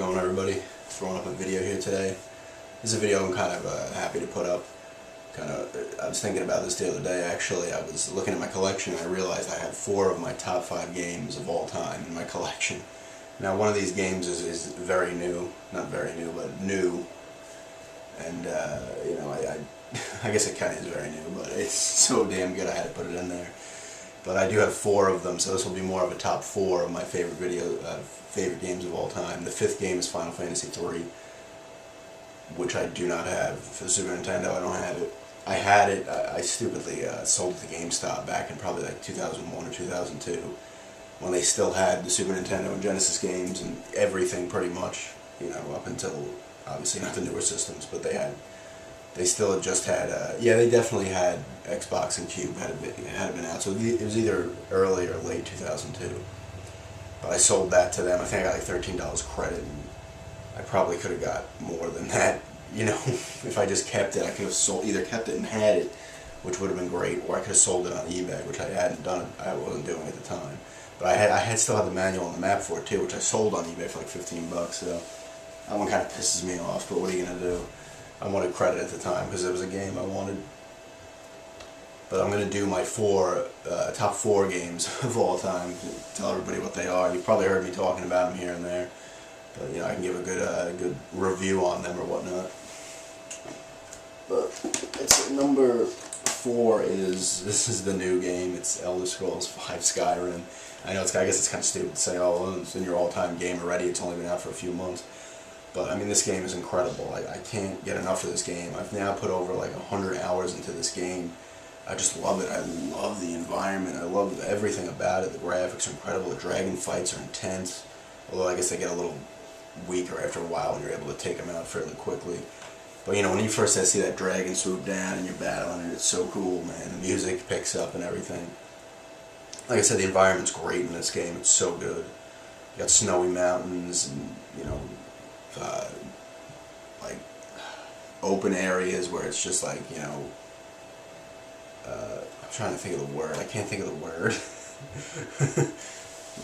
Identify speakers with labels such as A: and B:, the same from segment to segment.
A: going, everybody? Throwing up a video here today. This is a video I'm kind of happy to put up. I was thinking about this the other day, actually. I was looking at my collection and I realized I had 4 of my top 5 games of all time in my collection. Now, one of these games is very new. Not very new, but new. And, you know, I guess it kind of is very new, but it's so damn good I had to put it in there. But I do have 4 of them, so this will be more of a top 4 of my favorite favorite games of all time. The 5th game is Final Fantasy III, which I do not have for the Super Nintendo. I don't have it. I had it. I stupidly sold it to GameStop back in probably like 2001 or 2002, when they still had the Super Nintendo and Genesis games and everything pretty much. You know, up until obviously not the newer systems, but they still just had, yeah, they definitely had Xbox and Cube had been out, so it was either early or late 2002. But I sold that to them. I think I got like $13 credit, and I probably could have got more than that. You know, if I just kept it, I could have either kept it and had it, which would have been great, or I could have sold it on eBay, which I hadn't done. I wasn't doing at the time. But I still had the manual and the map for it too, which I sold on eBay for like $15. So that one kind of pisses me off. But what are you gonna do? I wanted credit at the time because it was a game I wanted. But I'm going to do my top 4 games of all time, tell everybody what they are. You've probably heard me talking about them here and there, but you know, I can give a good review on them or whatnot. But it's number 4 this is the new game. It's Elder Scrolls V Skyrim. I know I guess it's kind of stupid to say, oh, well, it's in your all-time game already. It's only been out for a few months. But, I mean, this game is incredible. I can't get enough of this game. I've now put over like 100 hours into this game. I just love it. I love the environment. I love everything about it. The graphics are incredible. The dragon fights are intense. Although I guess they get a little weaker after a while when you're able to take them out fairly quickly. But, you know, when you first see that dragon swoop down and you're battling it, it's so cool, man. The music picks up and everything. Like I said, the environment's great in this game. It's so good. You got snowy mountains and, you know, like open areas where it's just like, you know, I'm trying to think of the word. I can't think of the word.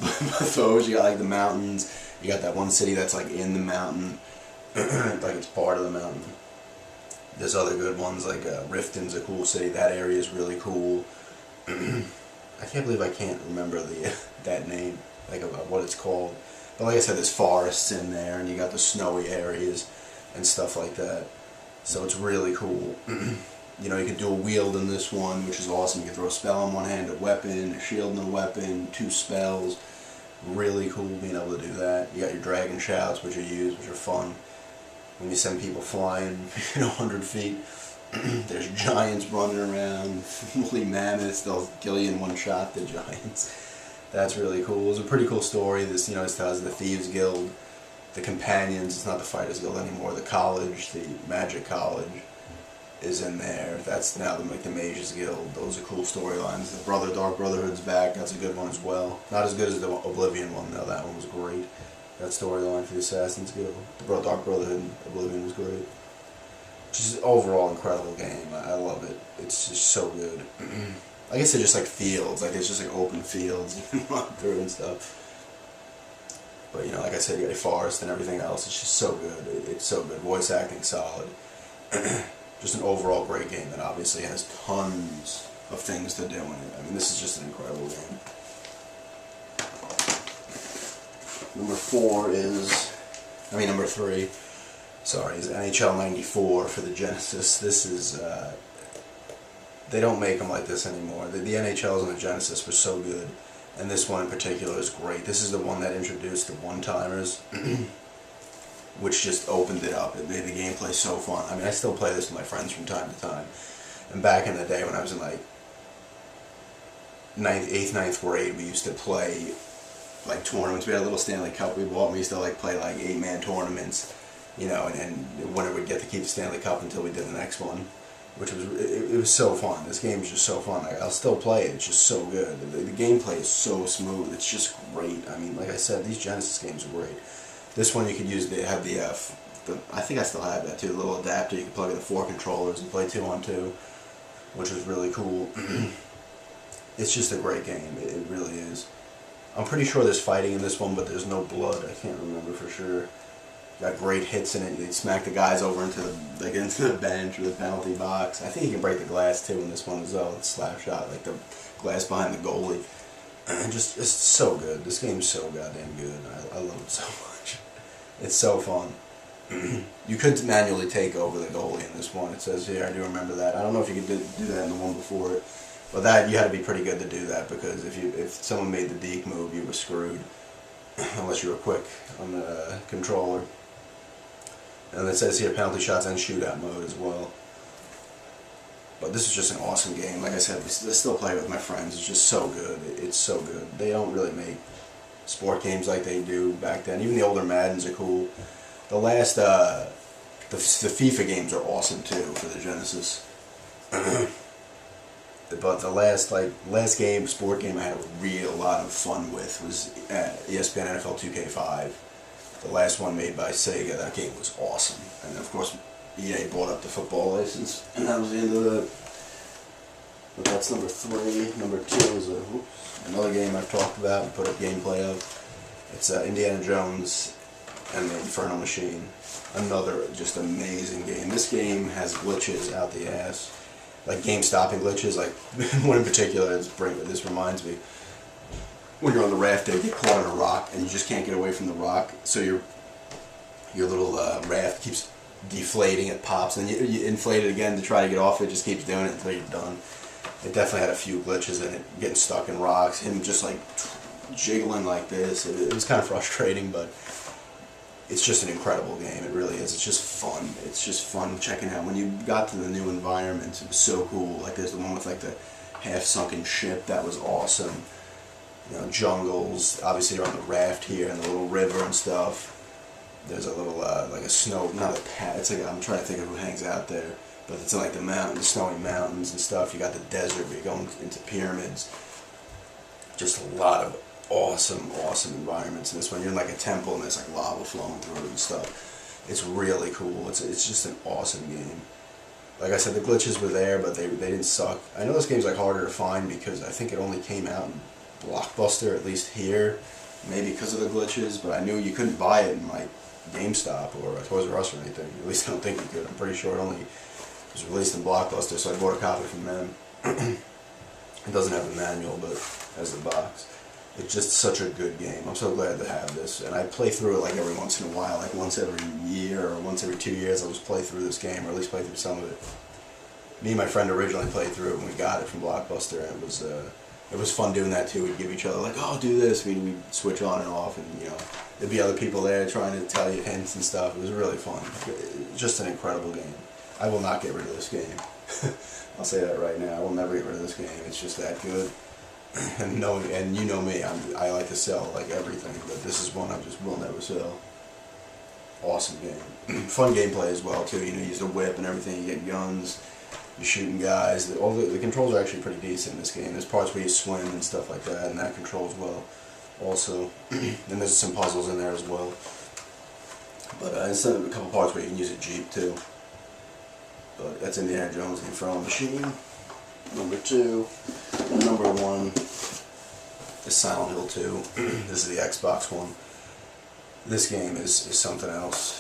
A: But those, you got like the mountains. You got that one city that's like in the mountain, like it's part of the mountain. There's other good ones like Riften's a cool city. That area is really cool. I can't believe I can't remember that name, like about what it's called. But like I said, there's forests in there, and you got the snowy areas and stuff like that. So it's really cool. You know, you can do a wield in this one, which is awesome. You can throw a spell on one hand, a weapon, a shield and a weapon, 2 spells. Really cool being able to do that. You got your dragon shouts, which are used, which are fun. When you send people flying, you know, 100 feet. There's giants running around, woolly mammoths. They'll kill you in one shot, the giants. That's really cool. It was a pretty cool story. This, you know, this tells the Thieves Guild, the Companions. It's not the Fighters Guild anymore. The college, the Magic College, is in there. That's now like the Mages Guild. Those are cool storylines. The Dark Brotherhood's back. That's a good one as well. Not as good as the Oblivion one though. That one was great. That storyline for the Assassin's Guild. The Dark Brotherhood and Oblivion was great. Just an overall incredible game. I love it. It's just so good. I guess they're just like fields, like it's just like open fields you can run through and stuff. But you know, like I said, you got a forest and everything else. It's just so good. It's so good. Voice acting solid. Just an overall great game that obviously has tons of things to do in it. I mean, this is just an incredible game. Number 3, sorry, is NHL 94 for the Genesis. This is, they don't make them like this anymore. The NHLs on the Genesis were so good, and this one in particular is great. This is the one that introduced the one-timers, which just opened it up. It made the gameplay so fun. I mean, I still play this with my friends from time to time. And back in the day when I was in like 8th, 9th grade, we used to play like tournaments. We had a little Stanley Cup we bought, and we used to like play like 8-man tournaments, you know, and winner would get to keep the Stanley Cup until we did the next one. Which was, it was so fun. This game is just so fun. Like, I'll still play it. It's just so good. The gameplay is so smooth. It's just great. I mean, like I said, these Genesis games are great. This one you could use. They have the I think I still have that too. The little adapter. You can plug in the 4 controllers and play 2-on-2, which was really cool. It's just a great game. It really is. I'm pretty sure there's fighting in this one, but there's no blood. I can't remember for sure. Got great hits in it. They smack the guys over into the bench or the penalty box. I think he can break the glass too in this one as well. It's slap shot, like the glass behind the goalie. And just, it's so good. This game's so goddamn good. I love it so much. It's so fun. You could manually take over the goalie in this one. It says here, I do remember that. I don't know if you could do that in the one before it, but that you had to be pretty good to do that, because if someone made the deke move, you were screwed unless you were quick on the controller. And it says here penalty shots and shootout mode as well. But this is just an awesome game. Like I said, I still play it with my friends. It's just so good. It's so good. They don't really make sport games like they do back then. Even the older Maddens are cool. The last, the FIFA games are awesome too for the Genesis. But the last game, sport game I had a lot of fun with was ESPN NFL 2K5. The last one made by Sega. That game was awesome. And of course, EA bought up the football license, and that was the end of it. But that's number 3. Number 2 is another game I've talked about and put up gameplay of. It's Indiana Jones and the Infernal Machine. Another just amazing game. This game has glitches out the ass, like game-stopping glitches. Like one in particular, this reminds me. When you're on the raft, you get caught in a rock and you just can't get away from the rock. So your little raft keeps deflating. It pops, and you inflate it again to try to get off. It just keeps doing it until you're done. It definitely had a few glitches in it, getting stuck in rocks. Him just like jiggling like this. It was kind of frustrating, but it's just an incredible game. It really is. It's just fun. It's just fun checking out. When you got to the new environments, it was so cool. Like there's the one with like the half-sunken ship. That was awesome. You know, jungles. Obviously, you're on the raft here and the little river and stuff. There's a little like a snow, not a pad. It's like, I'm trying to think of who hangs out there, but it's in like the snowy mountains and stuff. You got the desert where you're going into pyramids. Just a lot of awesome environments in this one. You're in like a temple and there's like lava flowing through it and stuff. It's really cool. It's just an awesome game. Like I said, the glitches were there, but they didn't suck. I know this game's like harder to find because I think it only came out in Blockbuster, at least here, maybe because of the glitches, but I knew you couldn't buy it in like GameStop or Toys R Us or anything. At least I don't think you could. I'm pretty sure it only was released in Blockbuster, so I bought a copy from them. It doesn't have the manual, but has the box. It's just such a good game. I'm so glad to have this, and I play through it like every once in a while, like once every year or once every 2 years. I'll just play through this game, or at least play through some of it. Me and my friend originally played through it when we got it from Blockbuster, and it was fun doing that too. We'd give each other like, oh, do this. We'd switch on and off, and you know, there'd be other people there trying to tell you hints and stuff. It was really fun. Just an incredible game. I will not get rid of this game. I'll say that right now. I will never get rid of this game. It's just that good. And you know me. I like to sell like everything, but this is one I just will never sell. Awesome game. Fun gameplay as well too. You know, you use a whip and everything. You get guns. You're shooting guys. The controls are actually pretty decent in this game. There's parts where you swim and stuff like that, and that controls well also. And there's some puzzles in there as well. But there's a couple parts where you can use a Jeep too. But that's Indiana Jones and the Infernal Machine. Number 2. And number 1 is Silent Hill 2. This is the Xbox one. This game is something else.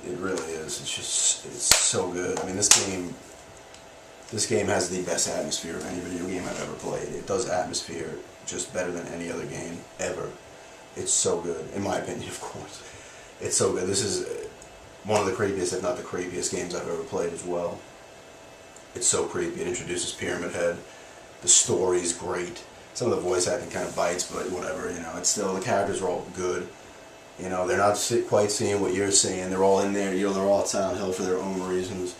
A: It really is. It's so good. I mean, this game has the best atmosphere of any video game I've ever played. It does atmosphere just better than any other game ever. It's so good, in my opinion, of course. It's so good. This is one of the creepiest, if not the creepiest games I've ever played as well. It's so creepy. It introduces Pyramid Head. The story's great. Some of the voice acting kind of bites, but whatever, you know. It's still, the characters are all good. You know, they're not quite seeing what you're seeing. They're all in there, you know, they're all at Silent Hill for their own reasons.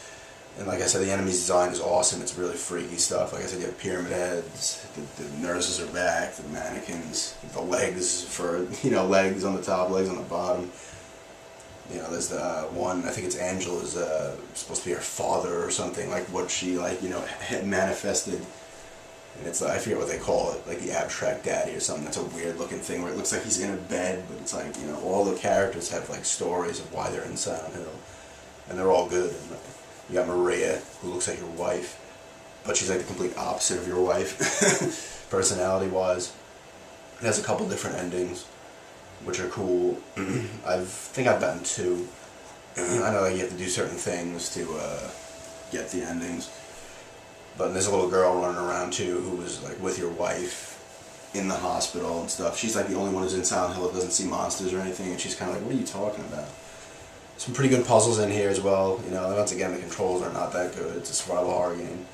A: And like I said, the enemy's design is awesome. It's really freaky stuff. Like I said, you have pyramid heads, the nurses are back, the mannequins, the legs for, you know, legs on the top, legs on the bottom. You know, there's the one, I think it's Angela's supposed to be her father or something, like what she, like, you know, had manifested. And it's, I forget what they call it, like the abstract daddy or something. That's a weird looking thing where it looks like he's in a bed, but it's like, you know, all the characters have like stories of why they're in Silent Hill. And they're all good. And you got Maria, who looks like your wife, but she's like the complete opposite of your wife, personality-wise. It has a couple different endings. which are cool. I think I've gotten 2. I know that you have to do certain things to get the endings. But there's a little girl running around too who was like with your wife in the hospital and stuff. She's like the only one who's in Silent Hill that doesn't see monsters or anything, and she's kind of like, what are you talking about? Some pretty good puzzles in here as well. You know, once again, the controls are not that good. It's a survival horror game.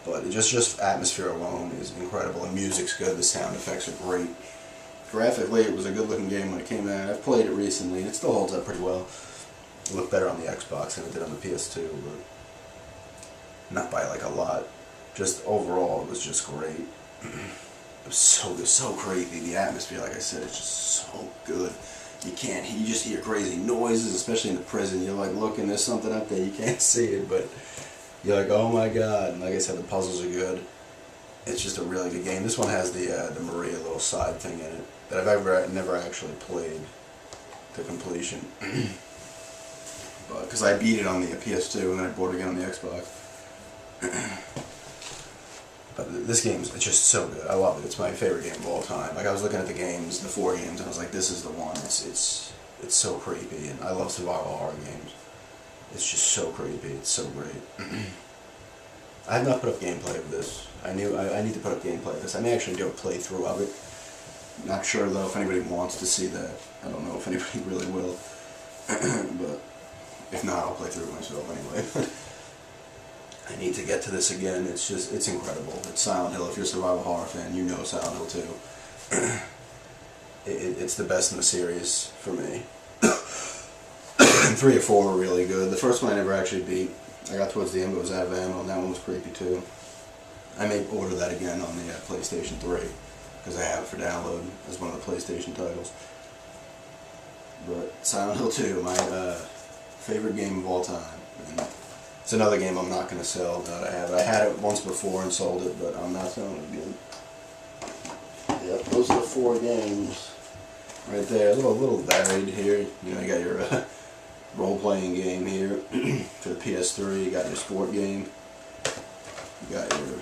A: But just atmosphere alone is incredible. The music's good, the sound effects are great. Graphically, it was a good looking game when it came out. I've played it recently and it still holds up pretty well. It looked better on the Xbox than it did on the PS2, but not by like a lot. Just overall, it was just great. It was so creepy. The atmosphere, like I said, it's just so good. You just hear crazy noises, especially in the prison. You're like looking, there's something up there, you can't see it, but you're like, oh my god. And like I said, the puzzles are good. It's just a really good game. This one has the Maria little side thing in it that I've never actually played to completion. But because I beat it on the PS2 and then I bought it again on the Xbox. But this game is just so good. I love it. It's my favorite game of all time. Like I was looking at the games, the 4 games, and I was like, this is the one. It's so creepy, and I love survival horror games. It's just so creepy. It's so great. I have not put up gameplay of this. I need to put up gameplay of this. I may actually do a playthrough of it. Not sure though if anybody wants to see that. I don't know if anybody really will. But if not, I'll play through it myself anyway. I need to get to this again. It's incredible. It's Silent Hill. If you're a survival horror fan, you know Silent Hill 2. It's the best in the series for me. 3 or 4 were really good. The first one I never actually beat. I got towards the end, but it was out of ammo, and that one was creepy too. I may order that again on the PlayStation 3, because I have it for download as one of the PlayStation titles. But Silent Hill 2, my favorite game of all time. And it's another game I'm not going to sell now that I have it. I had it once before and sold it, but I'm not selling it again. Yep, those are the 4 games right there. A little varied here. You know, you got your role-playing game here for the PS3. You got your sport game. You got your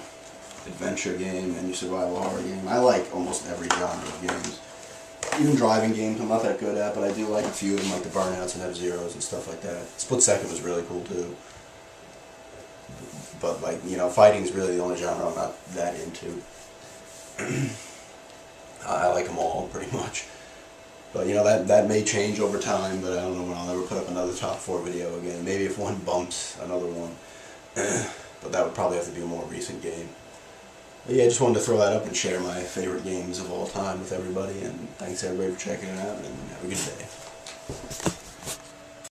A: adventure game and your survival horror game. I like almost every genre of games. Even driving games I'm not that good at, but I do like a few of them, like the Burnouts and F-Zeros and stuff like that. Split Second was really cool too. But like, you know, fighting's really the only genre I'm not that into. I like them all pretty much. But you know, that may change over time, but I don't know when I'll ever put up another top 4 video again. Maybe if one bumps another one. But that would probably have to be a more recent game. But yeah, I just wanted to throw that up and share my favorite games of all time with everybody, and thanks everybody for checking it out, and have a good day.